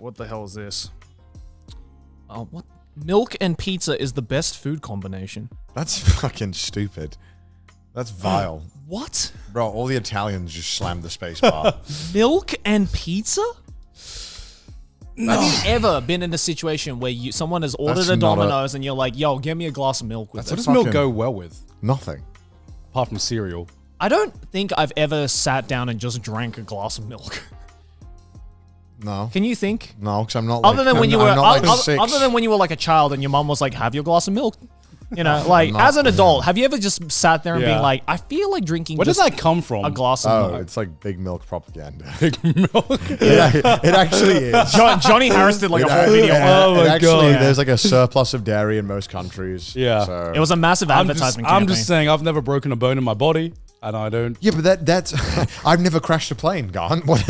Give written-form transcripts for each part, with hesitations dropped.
what the hell is this? Oh, what? Milk and pizza is the best food combination. That's fucking stupid. That's vile. What? Bro, all the Italians just slammed the space bar. Milk and pizza? No. Have you ever been in a situation where someone has ordered a Domino's and you're like, yo, give me a glass of milk with it? What does milk go well with? Nothing. Apart from cereal. I don't think I've ever sat down and just drank a glass of milk. No. Can you think? No, because I'm not other than when you were six. other than when you were like a child and your mom was like, have your glass of milk. You know, like as an adult, have you ever just sat there and been like, I feel like drinking Where does that come from? A glass of milk. It's like big milk propaganda. Big milk? It actually is. Johnny Harris did like a whole video. Oh my God. There's like a surplus of dairy in most countries. Yeah. So. It was a massive advertisement campaign. I'm just saying, I've never broken a bone in my body. And I don't. Yeah, but that's. I've never crashed a plane, Gone. What?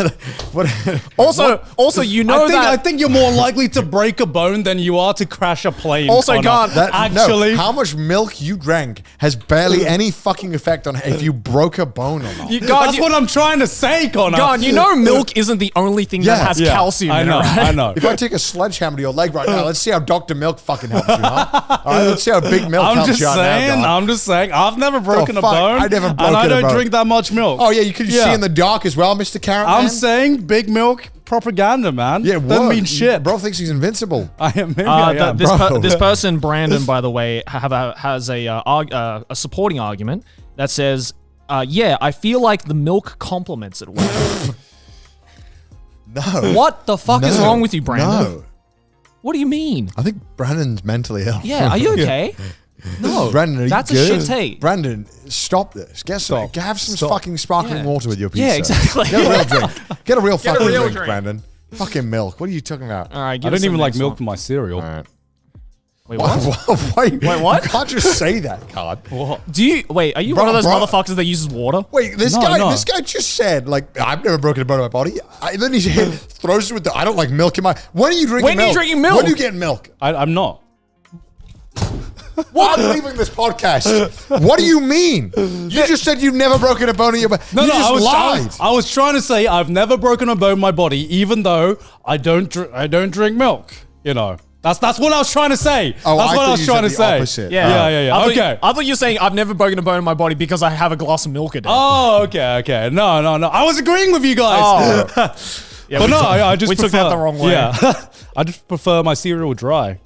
Also, you know I think you're more likely to break a bone than you are to crash a plane. Also, Gone. Actually, how much milk you drank has barely any fucking effect on if you broke a bone or not. That's what I'm trying to say, Connor. Gone. You know, milk isn't the only thing that has calcium in it, right? I know. If I take a sledgehammer to your leg right now, let's see how Dr. Milk fucking helps you, huh? All right, let's see how Big Milk helps you out now, I'm just saying. I've never broken a bone. I never broken a bone. And I don't drink that much milk. Oh yeah, you can see in the dark as well, Mr. Carrot Man. I'm saying big milk propaganda, man. Yeah, doesn't mean shit. Bro thinks he's invincible. I am. Maybe I am. This person, Brandon, by the way, has a supporting argument that says, "Yeah, I feel like the milk complements it well." No. What the fuck is wrong with you, Brandon? No. What do you mean? I think Brandon's mentally ill. Yeah, are you okay? No, Brandon, that's a shit take. Brandon, stop this. Have some fucking sparkling water with your pizza. Yeah, exactly. Get a real drink. Get a real fucking drink, drink, Brandon. Fucking milk. What are you talking about? All right, I don't even like milk in my cereal. All right. Wait, what? Wait, what? You can't just say that, God. Do you wait? Are you one of those motherfuckers that uses water? Wait, this guy just said, like, I've never broken a bone in my body. Then he throws it with I don't like milk in my. When are you drinking milk? When are you drinking milk? When are you getting milk? I'm not. What? I'm leaving this podcast. What do you mean? You just said you've never broken a bone in your body. No, you just lied. I was trying to say I've never broken a bone in my body, even though I don't drink milk. You know, that's what I was trying to say. Oh, that's what I was trying to say. Opposite. Yeah. Okay. I thought you were saying I've never broken a bone in my body because I have a glass of milk a day. Oh, okay. No. I was agreeing with you guys. Yeah, but I just took that the wrong way. Yeah, I just prefer my cereal dry.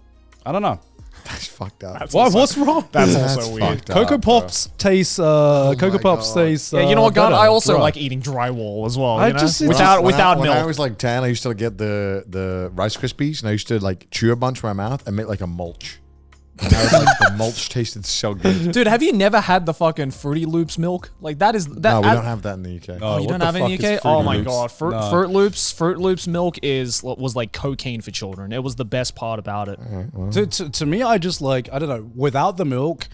I don't know. That's fucked up. What's wrong? That's also weird. Cocoa Pops taste. Cocoa Pops taste. Yeah, you know what, God? I also dry. like eating drywall as well. Without milk. When I was like 10, I used to get the Rice Krispies, and I used to like chew a bunch in my mouth and make like a mulch. And I was like, the mulch tasted so good. Dude, have you never had the fucking Fruity Loops milk? Like that is that. No, we don't have that in the UK. Oh, you don't have it in the UK? Oh my god, Fruit Loops milk was like cocaine for children. It was the best part about it. Right, to me, I just like, I don't know. Without the milk,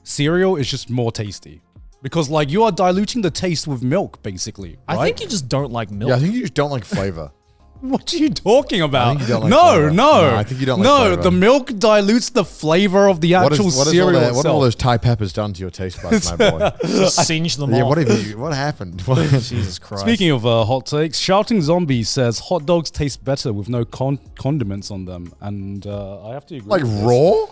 cereal is just more tasty. Because like you are diluting the taste with milk, basically. Right? I think you just don't like milk. Yeah, I think you just don't like flavor. What are you talking about? I think you don't like no, flavor. no. I think you don't like flavor. No, the milk dilutes the flavor of the actual cereal itself. What have all those Thai peppers done to your taste buds, my boy? Just singe them off. What happened? Jesus Christ. Speaking of hot takes, Shouting Zombie says hot dogs taste better with no condiments on them. And I have to agree. Like raw?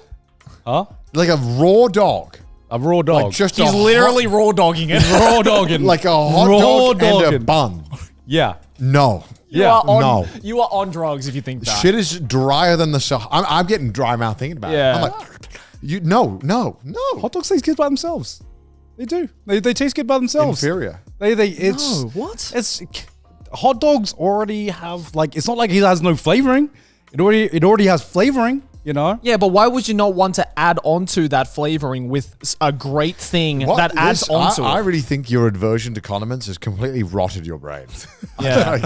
Huh? Like a raw dog? A raw dog. Like just He's literally raw dogging it. Raw dogging. Like a hot dog and a bun. Yeah. No. You are on drugs if you think that. Shit is drier than the Sahara. I'm getting dry mouth thinking about it. I'm like, no. Hot dogs taste good by themselves. They do. They taste good by themselves. Inferior. It's hot dogs already have like, it's not like it has no flavoring. It already has flavoring. You know? Yeah, but why would you not want to add onto that flavoring with a great thing that adds onto it? I really think your aversion to condiments has completely rotted your brain. Yeah.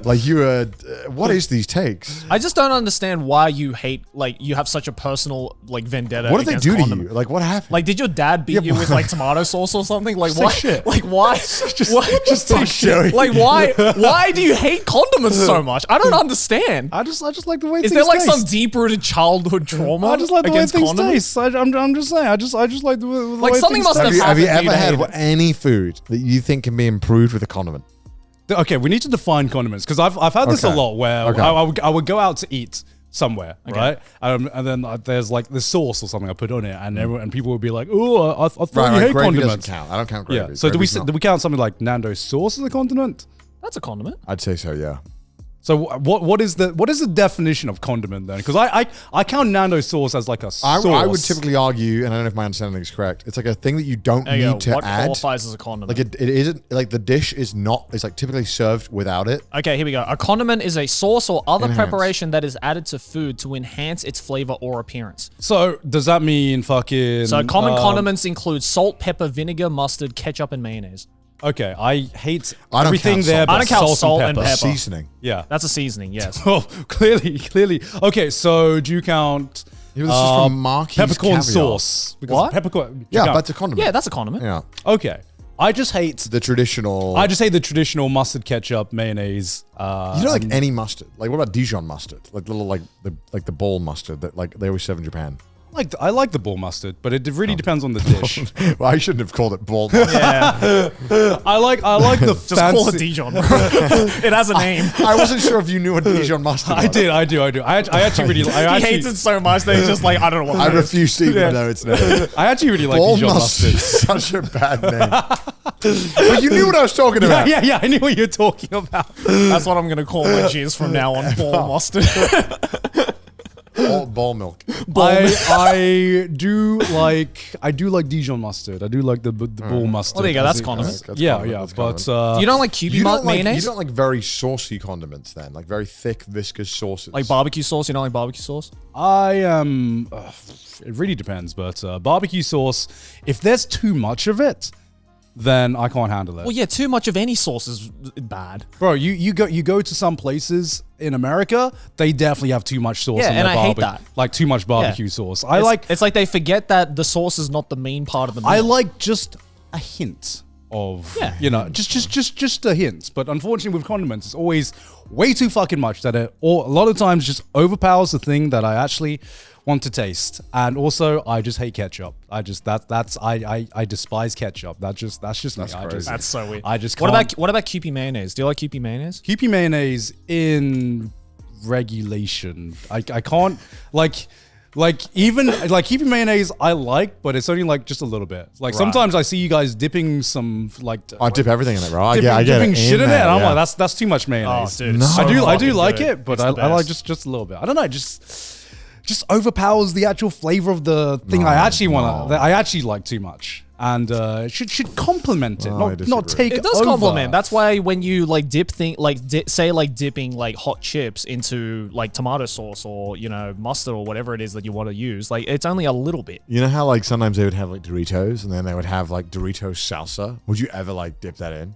Like you what is these takes? I just don't understand why you hate, like, you have such a personal, like, vendetta. What did they do condiments. to you? Like, what happened? Like, did your dad beat you with, like, tomato sauce or something? Like, why? Shit. Like, why? just take shit. Like, why do you hate condiments so much? I don't understand. I just like the way Is things there, like, taste. some deep-rooted childhood trauma I just like the way against things condiments? taste. I'm just saying. I just like the way Like, something things must taste. have Have you happened ever for you to had hate it. any food that you think can be improved with a condiment? Okay, we need to define condiments because I've had this a Okay. lot where Okay. I would go out to eat somewhere, right? And then there's like the sauce or something I put on it, and people would be like, "Oh, I thought you hate gravy condiments." doesn't count. I don't count gravy. Yeah. So do Gravy's not- we count something like Nando's sauce as a condiment? That's a condiment. I'd say so. Yeah. So what is the definition of condiment then? Because I count Nando's sauce as like a sauce. I would typically argue, and I don't know if my understanding is correct. It's like a thing that you don't There you need go. to What add. qualifies as a condiment? Like it isn't like the dish is not. It's like typically served without it. Okay, here we go. A condiment is a sauce or other Enhance. preparation that is added to food to enhance its flavor or appearance. So does that mean fucking? So common condiments include salt, pepper, vinegar, mustard, ketchup, and mayonnaise. Okay, I hate I don't everything count there salt. but I don't count salt and and pepper. pepper. Seasoning. Yeah. That's a seasoning, yes. Oh, clearly. Okay, so do you count Yeah, this is from Marquis peppercorn Caviar. sauce? Because What? Peppercorn. do you Yeah, count- that's a condiment. Yeah, that's a condiment. yeah. okay. I just hate. The traditional. I just hate the traditional mustard, ketchup, mayonnaise. you don't like any mustard. Like what about Dijon mustard? Like the little like the ball mustard that like they always serve in Japan. I like the ball mustard, but it really depends on the dish. Well, I shouldn't have called it ball mustard. Yeah, I like the just fancy. call it Dijon. it has a name. I wasn't sure if you knew what Dijon mustard was. I do. I actually really. He hates it so much that he's just like, I don't know what I it is. refuse to even know its name. I actually really like Ball Dijon mustard mustard. is such a bad name. But you knew what I was talking about. Yeah. I knew what you're talking about. That's what I'm going to call my jizz from now on, ball mustard. Ball milk. I do like Dijon mustard. I do like the ball mustard. Well, there you go. That's As it- condiment. That's Yeah, condiment, yeah. that's But condiment. You don't like Cubie You don't like mayonnaise? you don't like very saucy condiments then, like very thick, viscous sauces. Like barbecue sauce? You don't like barbecue sauce? I am. It really depends, but barbecue sauce. If there's too much of it, then I can't handle it. Well, yeah, too much of any sauce is bad. Bro, you go to some places in America, they definitely have too much sauce. Yeah, on and their I hate that. Like too much barbecue sauce. It's like they forget that the sauce is not the main part of the meal. I like just a hint of, Yeah. just a hint. But unfortunately with condiments, it's always way too fucking much that it, or a lot of times just overpowers the thing that I actually want to taste. And also, I just hate ketchup. I despise ketchup. That's just me. crazy. That's so weird. I just What can't. about Kewpie mayonnaise? Do you like Kewpie mayonnaise? Kewpie mayonnaise in regulation. I can't even Kewpie mayonnaise I like, but it's only like just a little bit. Like sometimes I see you guys dipping some like I dip everything in it, bro. I dipping, get dipping it shit in it. And I'm yeah. like that's too much mayonnaise. Oh, dude. No. it's so I do fucking like good. it, but It's I the like best. just a little bit. I don't know, just overpowers the actual flavor of the thing I actually want to. I actually like too much, and should complement it, No, I not disagree. take It does over. complement. That's why when you like dip dipping like hot chips into like tomato sauce or mustard or whatever it is that you want to use, like it's only a little bit. You know how like sometimes they would have like Doritos and then they would have like Doritos salsa? Would you ever like dip that in?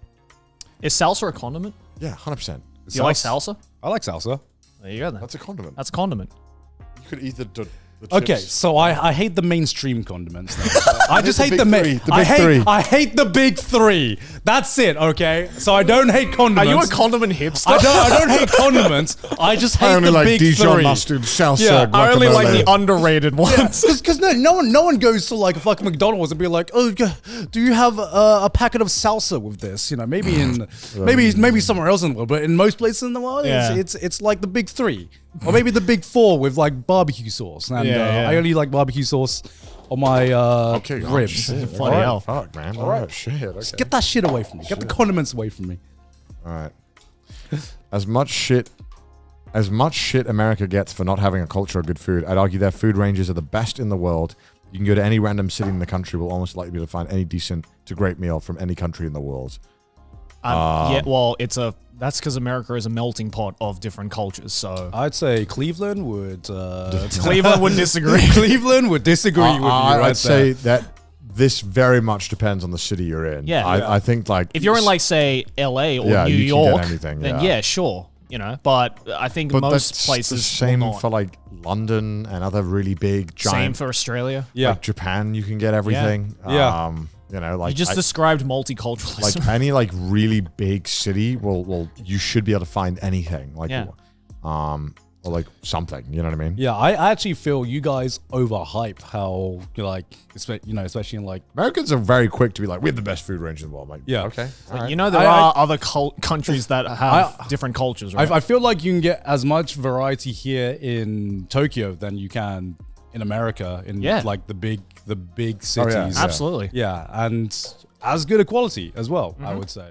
Is salsa a condiment? Yeah, 100%. Do you like salsa? I like salsa. There you go. Then. That's a condiment. That's a condiment. You could eat the Okay, chips. so I hate the mainstream condiments. Then. I just hate big the three, the big three. I hate the big three. That's it. Okay, so I don't hate condiments. Are you a condiment hipster? I don't hate condiments. I just hate I only the like big Dijon three. mustard, salsa, Yeah, I only like guacamole. the underrated ones. Because no one goes to like a fucking McDonald's and be like, oh, do you have a packet of salsa with this? Maybe somewhere else in the world, but in most places in the world, Yeah. it's like the big three, or maybe the big four with like barbecue sauce. And Yeah. I only like barbecue sauce on my Okay, ribs. shit. Bloody hell. Fuck, man. All right, shit. Okay. Get that shit away from me. Get the condiments away from me. All right. As much shit America gets for not having a culture of good food, I'd argue their food ranges are the best in the world. You can go to any random city in the country, will almost likely be able to find any decent to great meal from any country in the world. Yeah, well, that's because America is a melting pot of different cultures. So I'd say Cleveland would. Cleveland would disagree. Cleveland would disagree with you. Right I'd say there. that this very much depends on the city you're in. Yeah. I think like If you're in like say LA or Yeah, New you can get York, anything, then yeah. yeah, sure, But I think but most that's places the same will not. for like London and other really big Same giant. for Australia. Yeah. Like Japan, you can get everything. Yeah. Like You just described multiculturalism. like any like really big city will you should be able to find anything. Like Yeah. or like something. You know what I mean? Yeah, I actually feel you guys overhype how especially in like Americans are very quick to be like, we have the best food range in the world. Like, Yeah. okay. all right. You know, there are other countries that have different cultures, right? I feel like you can get as much variety here in Tokyo than you can in America in like the big cities. yeah. Absolutely. Yeah, and as good a quality as well, I would say.